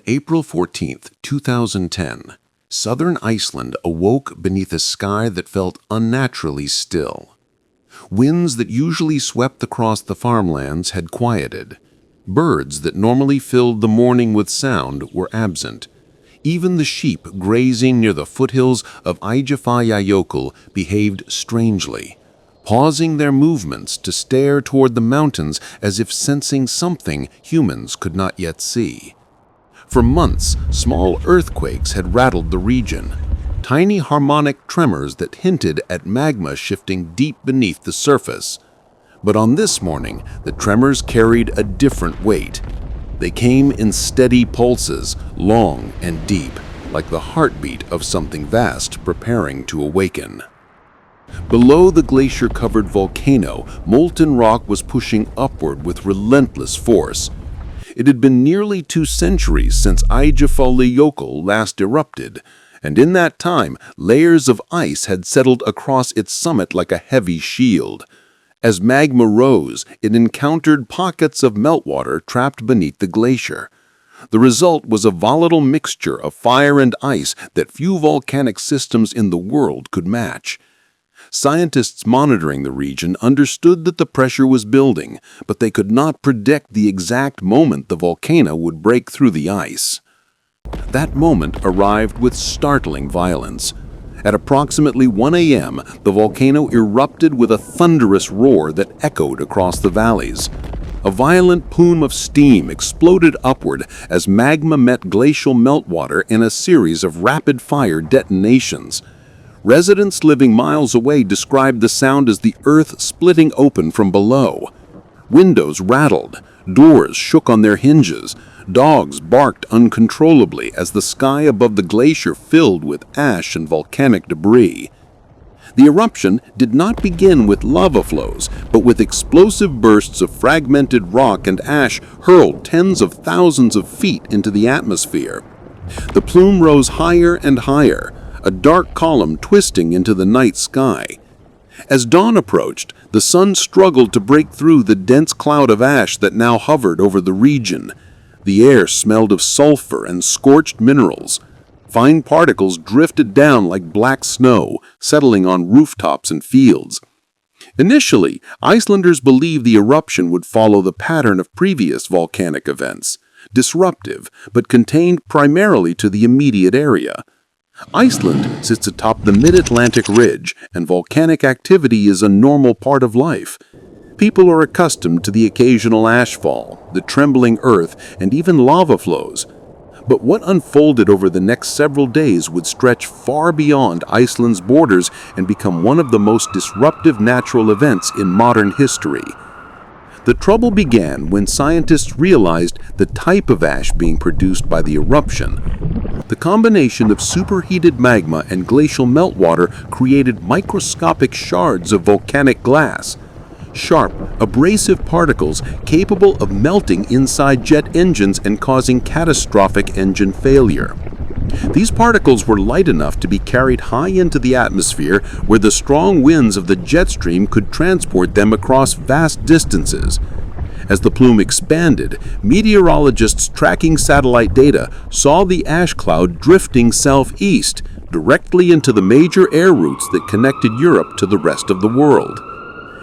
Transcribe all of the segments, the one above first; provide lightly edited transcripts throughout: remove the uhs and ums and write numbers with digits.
April 14, 2010, southern Iceland awoke beneath a sky that felt unnaturally still. Winds that usually swept across the farmlands had quieted. Birds that normally filled the morning with sound were absent. Even the sheep grazing near the foothills of Eyjafjallajökull behaved strangely, pausing their movements to stare toward the mountains as if sensing something humans could not yet see. For months, small earthquakes had rattled the region, tiny harmonic tremors that hinted at magma shifting deep beneath the surface. But on this morning, the tremors carried a different weight. They came in steady pulses, long and deep, like the heartbeat of something vast preparing to awaken. Below the glacier-covered volcano, molten rock was pushing upward with relentless force. It had been nearly 2 centuries since Eyjafjallajökull last erupted, and in that time, layers of ice had settled across its summit like a heavy shield. As magma rose, it encountered pockets of meltwater trapped beneath the glacier. The result was a volatile mixture of fire and ice that few volcanic systems in the world could match. Scientists monitoring the region understood that the pressure was building, but they could not predict the exact moment the volcano would break through the ice. That moment arrived with startling violence. At approximately 1 a.m., the volcano erupted with a thunderous roar that echoed across the valleys. A violent plume of steam exploded upward as magma met glacial meltwater in a series of rapid-fire detonations. Residents living miles away described the sound as the earth splitting open from below. Windows rattled, doors shook on their hinges, dogs barked uncontrollably as the sky above the glacier filled with ash and volcanic debris. The eruption did not begin with lava flows, but with explosive bursts of fragmented rock and ash hurled tens of thousands of feet into the atmosphere. The plume rose higher and higher, a dark column twisting into the night sky. As dawn approached, the sun struggled to break through the dense cloud of ash that now hovered over the region. The air smelled of sulfur and scorched minerals. Fine particles drifted down like black snow, settling on rooftops and fields. Initially, Icelanders believed the eruption would follow the pattern of previous volcanic events, disruptive, but contained primarily to the immediate area. Iceland sits atop the mid-Atlantic ridge, and volcanic activity is a normal part of life. People are accustomed to the occasional ashfall, the trembling earth, and even lava flows. But what unfolded over the next several days would stretch far beyond Iceland's borders and become one of the most disruptive natural events in modern history. The trouble began when scientists realized the type of ash being produced by the eruption. The combination of superheated magma and glacial meltwater created microscopic shards of volcanic glass. Sharp, abrasive particles capable of melting inside jet engines and causing catastrophic engine failure. These particles were light enough to be carried high into the atmosphere where the strong winds of the jet stream could transport them across vast distances. As the plume expanded, meteorologists tracking satellite data saw the ash cloud drifting southeast, directly into the major air routes that connected Europe to the rest of the world.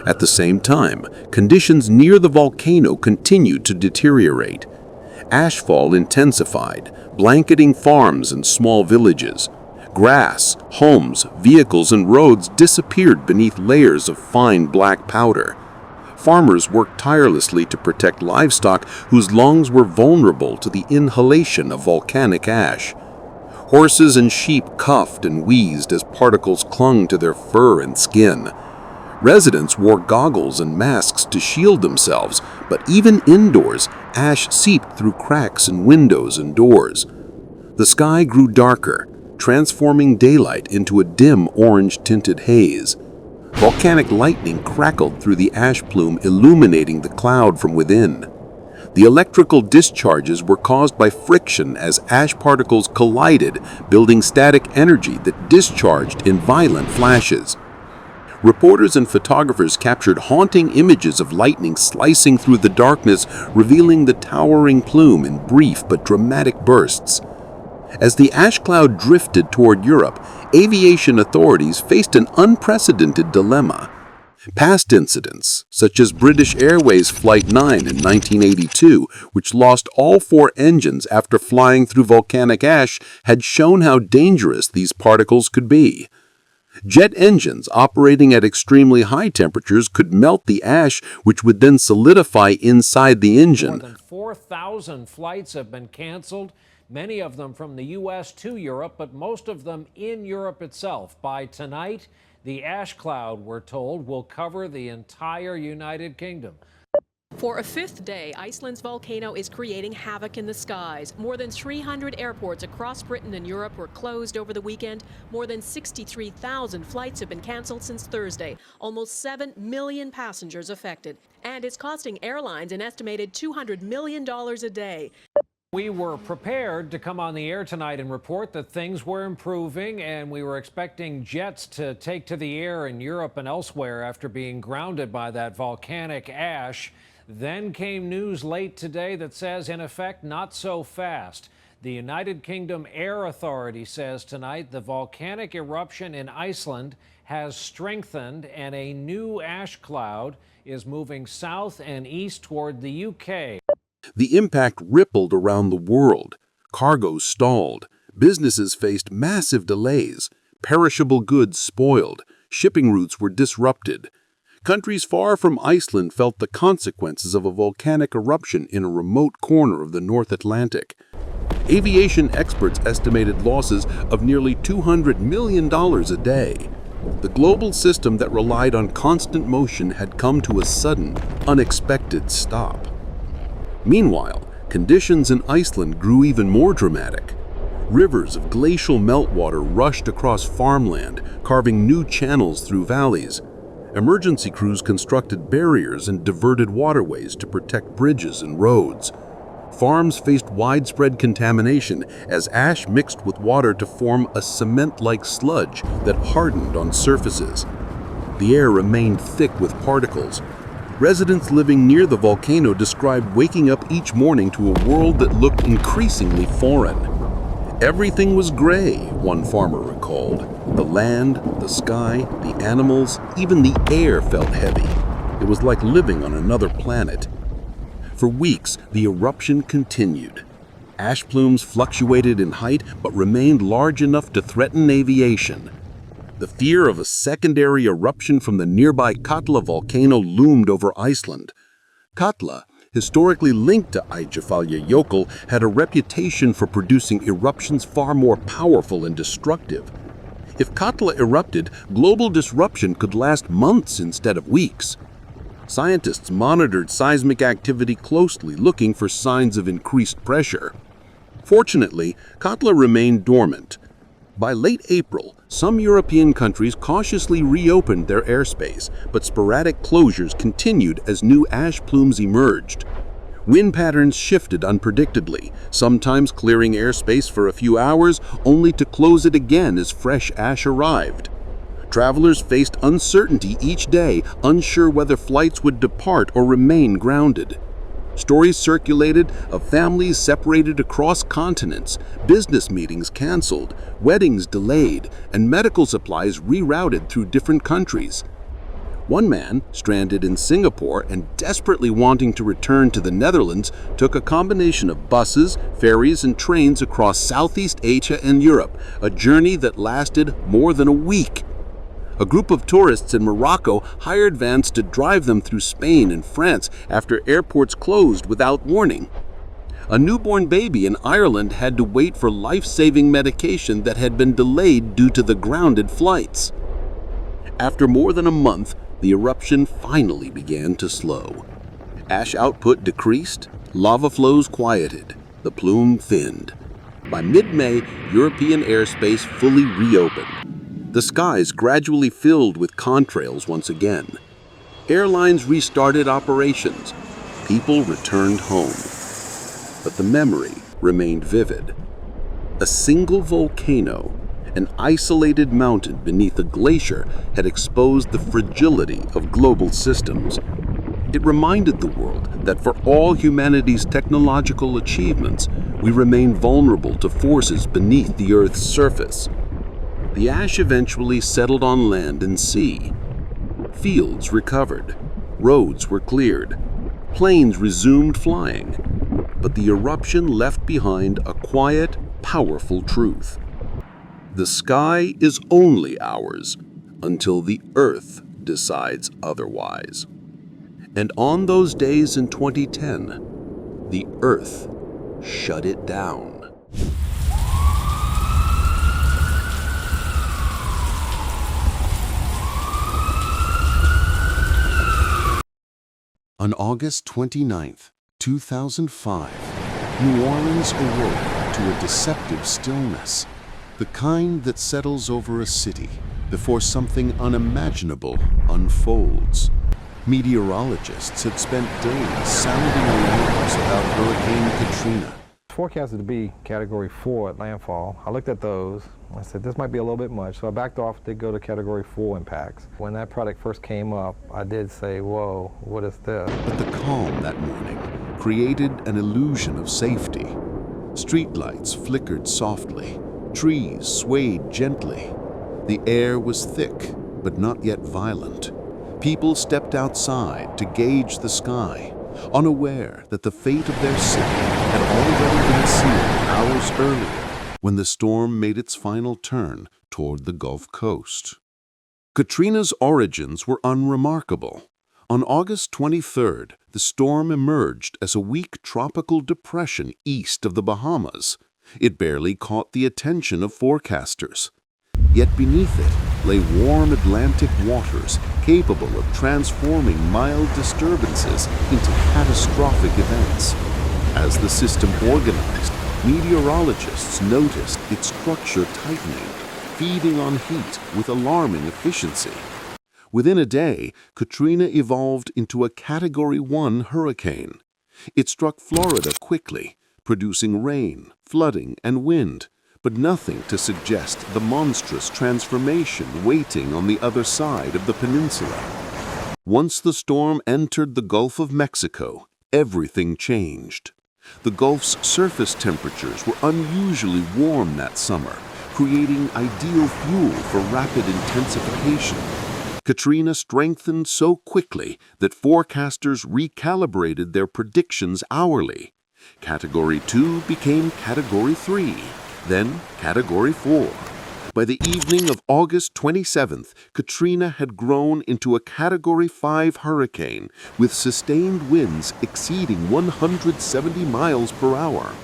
At the same time, conditions near the volcano continued to deteriorate. Ashfall intensified, blanketing farms and small villages. Grass, homes, vehicles, and roads disappeared beneath layers of fine black powder. Farmers worked tirelessly to protect livestock whose lungs were vulnerable to the inhalation of volcanic ash. Horses and sheep coughed and wheezed as particles clung to their fur and skin. Residents wore goggles and masks to shield themselves, but even indoors, ash seeped through cracks in windows and doors. The sky grew darker, transforming daylight into a dim orange-tinted haze. Volcanic lightning crackled through the ash plume, illuminating the cloud from within. The electrical discharges were caused by friction as ash particles collided, building static energy that discharged in violent flashes. Reporters and photographers captured haunting images of lightning slicing through the darkness, revealing the towering plume in brief but dramatic bursts. As the ash cloud drifted toward Europe, aviation authorities faced an unprecedented dilemma. Past incidents, such as British Airways Flight 9 in 1982, which lost all 4 engines after flying through volcanic ash, had shown how dangerous these particles could be. Jet engines operating at extremely high temperatures could melt the ash, which would then solidify inside the engine. More than 4,000 flights have been canceled, many of them from the U.S. to Europe, but most of them in Europe itself. By tonight, the ash cloud, we're told, will cover the entire United Kingdom. For a 5th day, Iceland's volcano is creating havoc in the skies. More than 300 airports across Britain and Europe were closed over the weekend. More than 63,000 flights have been canceled since Thursday. Almost 7 million passengers affected. And it's costing airlines an estimated $200 million a day. We were prepared to come on the air tonight and report that things were improving, and we were expecting jets to take to the air in Europe and elsewhere after being grounded by that volcanic ash. Then came news late today that says, in effect, not so fast. The United Kingdom Air Authority says tonight the volcanic eruption in Iceland has strengthened and a new ash cloud is moving south and east toward the UK. The impact rippled around the world. Cargo stalled. Businesses faced massive delays. Perishable goods spoiled. Shipping routes were disrupted. Countries far from Iceland felt the consequences of a volcanic eruption in a remote corner of the North Atlantic. Aviation experts estimated losses of nearly $200 million a day. The global system that relied on constant motion had come to a sudden, unexpected stop. Meanwhile, conditions in Iceland grew even more dramatic. Rivers of glacial meltwater rushed across farmland, carving new channels through valleys. Emergency crews constructed barriers and diverted waterways to protect bridges and roads. Farms faced widespread contamination as ash mixed with water to form a cement-like sludge that hardened on surfaces. The air remained thick with particles. Residents living near the volcano described waking up each morning to a world that looked increasingly foreign. Everything was gray, one farmer recalled. The land, the sky, the animals, even the air felt heavy. It was like living on another planet. For weeks, the eruption continued. Ash plumes fluctuated in height but remained large enough to threaten aviation. The fear of a secondary eruption from the nearby Katla volcano loomed over Iceland. Katla, historically linked to Eyjafjallajökull, had a reputation for producing eruptions far more powerful and destructive. If Katla erupted, global disruption could last months instead of weeks. Scientists monitored seismic activity closely, looking for signs of increased pressure. Fortunately, Katla remained dormant. By late April, some European countries cautiously reopened their airspace, but sporadic closures continued as new ash plumes emerged. Wind patterns shifted unpredictably, sometimes clearing airspace for a few hours, only to close it again as fresh ash arrived. Travelers faced uncertainty each day, unsure whether flights would depart or remain grounded. Stories circulated of families separated across continents, business meetings canceled, weddings delayed, and medical supplies rerouted through different countries. One man, stranded in Singapore and desperately wanting to return to the Netherlands, took a combination of buses, ferries, and trains across Southeast Asia and Europe, a journey that lasted more than a week. A group of tourists in Morocco hired vans to drive them through Spain and France after airports closed without warning. A newborn baby in Ireland had to wait for life-saving medication that had been delayed due to the grounded flights. After more than a month, the eruption finally began to slow. Ash output decreased, lava flows quieted, the plume thinned. By mid-May, European airspace fully reopened. The skies gradually filled with contrails once again. Airlines restarted operations. People returned home. But the memory remained vivid. A single volcano, An isolated mountain beneath a glacier had exposed the fragility of global systems. It reminded the world that for all humanity's technological achievements, we remain vulnerable to forces beneath the Earth's surface. The ash eventually settled on land and sea. Fields recovered, roads were cleared, planes resumed flying, but the eruption left behind a quiet, powerful truth. The sky is only ours until the Earth decides otherwise. And on those days in 2010, the Earth shut it down. On August 29, 2005, New Orleans awoke to a deceptive stillness, the kind that settles over a city before something unimaginable unfolds. Meteorologists had spent days sounding alarms about Hurricane Katrina. It's forecasted to be Category 4 at landfall. I looked at those. I said, this might be a little bit much, so I backed off to go to Category 4 impacts. When that product first came up, I did say, whoa, what is this? But the calm that morning created an illusion of safety. Streetlights flickered softly, trees swayed gently. The air was thick, but not yet violent. People stepped outside to gauge the sky, unaware that the fate of their city had already been sealed hours earlier when the storm made its final turn toward the Gulf Coast. Katrina's origins were unremarkable. On August 23rd, the storm emerged as a weak tropical depression east of the Bahamas. It barely caught the attention of forecasters. Yet beneath it lay warm Atlantic waters capable of transforming mild disturbances into catastrophic events. As the system organized, meteorologists noticed its structure tightening, feeding on heat with alarming efficiency. Within a day, Katrina evolved into a Category 1 hurricane. It struck Florida quickly, producing rain, flooding, and wind, but nothing to suggest the monstrous transformation waiting on the other side of the peninsula. Once the storm entered the Gulf of Mexico, everything changed. The Gulf's surface temperatures were unusually warm that summer, creating ideal fuel for rapid intensification. Katrina strengthened so quickly that forecasters recalibrated their predictions hourly. Category 2 became Category 3, then Category 4. By the evening of August 27th, Katrina had grown into a Category 5 hurricane with sustained winds exceeding 170 miles per hour.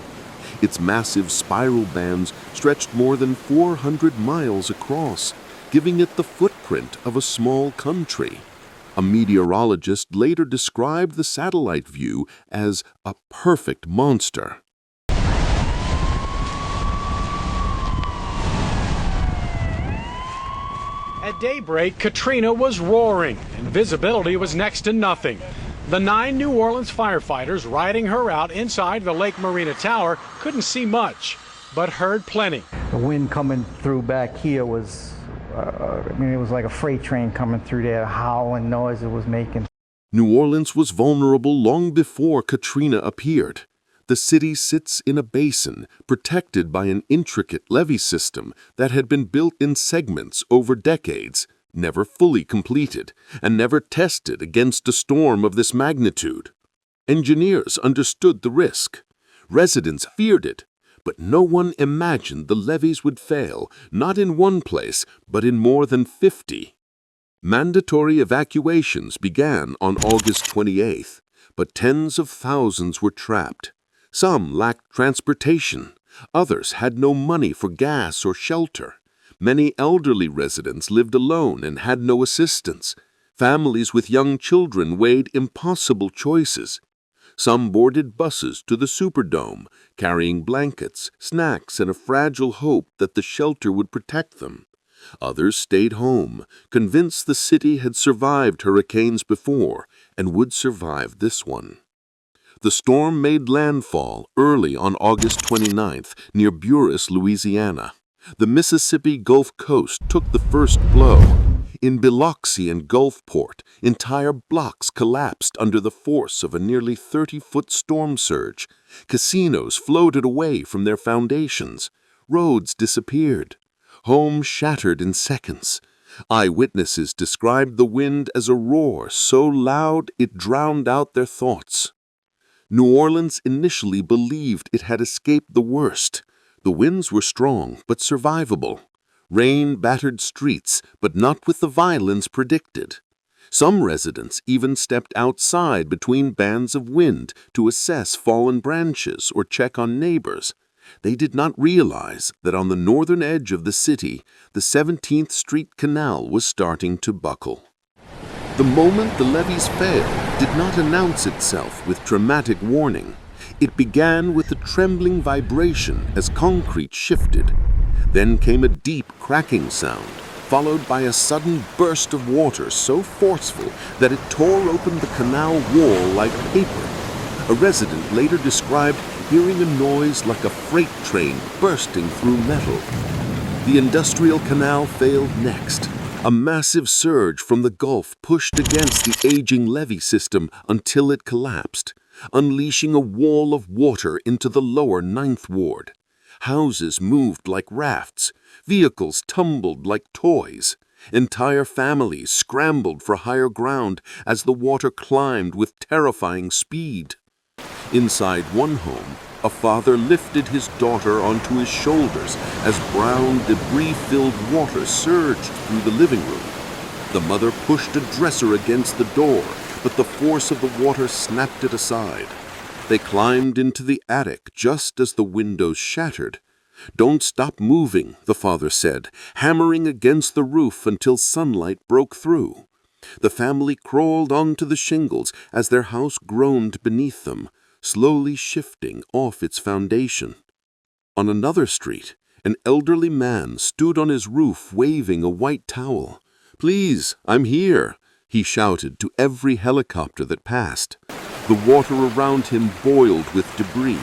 Its massive spiral bands stretched more than 400 miles across, giving it the footprint of a small country. A meteorologist later described the satellite view as a perfect monster. At daybreak, Katrina was roaring, and visibility was next to nothing. The 9 New Orleans firefighters riding her out inside the Lake Marina Tower couldn't see much, but heard plenty. The wind coming through back here was, it was like a freight train coming through there, howling noise it was making. New Orleans was vulnerable long before Katrina appeared. The city sits in a basin protected by an intricate levee system that had been built in segments over decades, never fully completed, and never tested against a storm of this magnitude. Engineers understood the risk. Residents feared it, but no one imagined the levees would fail, not in one place, but in more than 50. Mandatory evacuations began on August 28th, but tens of thousands were trapped. Some lacked transportation. Others had no money for gas or shelter. Many elderly residents lived alone and had no assistance. Families with young children weighed impossible choices. Some boarded buses to the Superdome, carrying blankets, snacks, and a fragile hope that the shelter would protect them. Others stayed home, convinced the city had survived hurricanes before and would survive this one. The storm made landfall early on August 29th near Buras, Louisiana. The Mississippi Gulf Coast took the first blow. In Biloxi and Gulfport, entire blocks collapsed under the force of a nearly 30-foot storm surge. Casinos floated away from their foundations. Roads disappeared. Homes shattered in seconds. Eyewitnesses described the wind as a roar so loud it drowned out their thoughts. New Orleans initially believed it had escaped the worst. The winds were strong but survivable. Rain battered streets, but not with the violence predicted. Some residents even stepped outside between bands of wind to assess fallen branches or check on neighbors. They did not realize that on the northern edge of the city, the 17th Street Canal was starting to buckle. The moment the levees failed did not announce itself with dramatic warning. It began with a trembling vibration as concrete shifted. Then came a deep cracking sound, followed by a sudden burst of water so forceful that it tore open the canal wall like paper. A resident later described hearing a noise like a freight train bursting through metal. The industrial canal failed next. A massive surge from the Gulf pushed against the aging levee system until it collapsed, unleashing a wall of water into the lower Ninth Ward. Houses moved like rafts. Vehicles tumbled like toys. Entire families scrambled for higher ground as the water climbed with terrifying speed. Inside one home, a father lifted his daughter onto his shoulders as brown, debris-filled water surged through the living room. The mother pushed a dresser against the door, but the force of the water snapped it aside. They climbed into the attic just as the windows shattered. "Don't stop moving," the father said, hammering against the roof until sunlight broke through. The family crawled onto the shingles as their house groaned beneath them, slowly shifting off its foundation. On another street, an elderly man stood on his roof waving a white towel. "Please, I'm here," he shouted to every helicopter that passed. The water around him boiled with debris,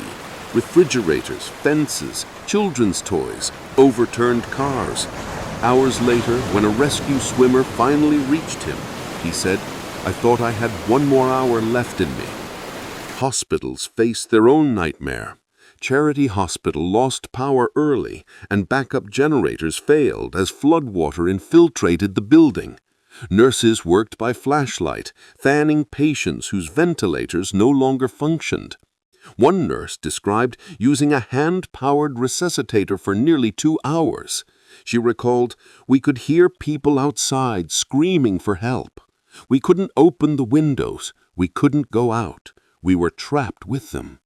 refrigerators, fences, children's toys, overturned cars. Hours later, when a rescue swimmer finally reached him, he said, "I thought I had one more hour left in me." Hospitals faced their own nightmare. Charity Hospital lost power early, and backup generators failed as floodwater infiltrated the building. Nurses worked by flashlight, fanning patients whose ventilators no longer functioned. One nurse described using a hand-powered resuscitator for nearly 2 hours. She recalled, "We could hear people outside screaming for help. We couldn't open the windows. We couldn't go out. We were trapped with them."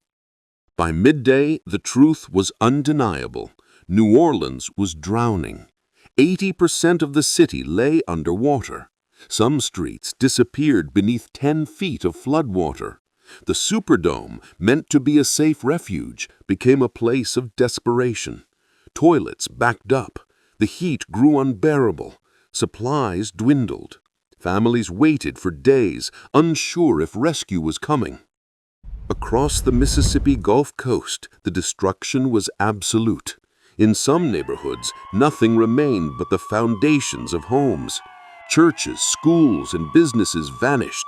By midday, the truth was undeniable. New Orleans was drowning. 80% of the city lay underwater. Some streets disappeared beneath 10 feet of floodwater. The Superdome, meant to be a safe refuge, became a place of desperation. Toilets backed up. The heat grew unbearable. Supplies dwindled. Families waited for days, unsure if rescue was coming. Across the Mississippi Gulf Coast, the destruction was absolute. In some neighborhoods, nothing remained but the foundations of homes. Churches, schools, and businesses vanished.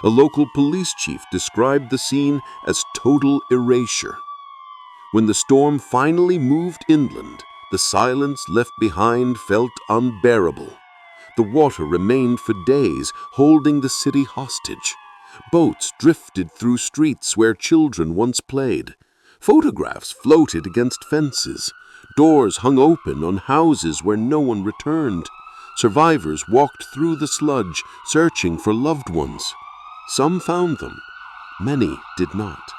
A local police chief described the scene as total erasure. When the storm finally moved inland, the silence left behind felt unbearable. The water remained for days, holding the city hostage. Boats drifted through streets where children once played. Photographs floated against fences. Doors hung open on houses where no one returned. Survivors walked through the sludge, searching for loved ones. Some found them. Many did not.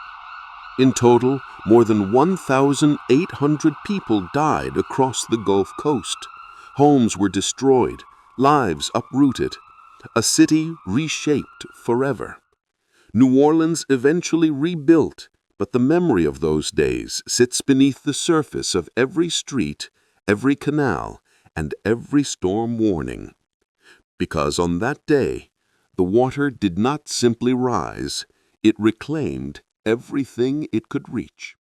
In total, more than 1,800 people died across the Gulf Coast. Homes were destroyed, lives uprooted, a city reshaped forever. New Orleans eventually rebuilt, but the memory of those days sits beneath the surface of every street, every canal, and every storm warning. Because on that day, the water did not simply rise, it reclaimed everything it could reach.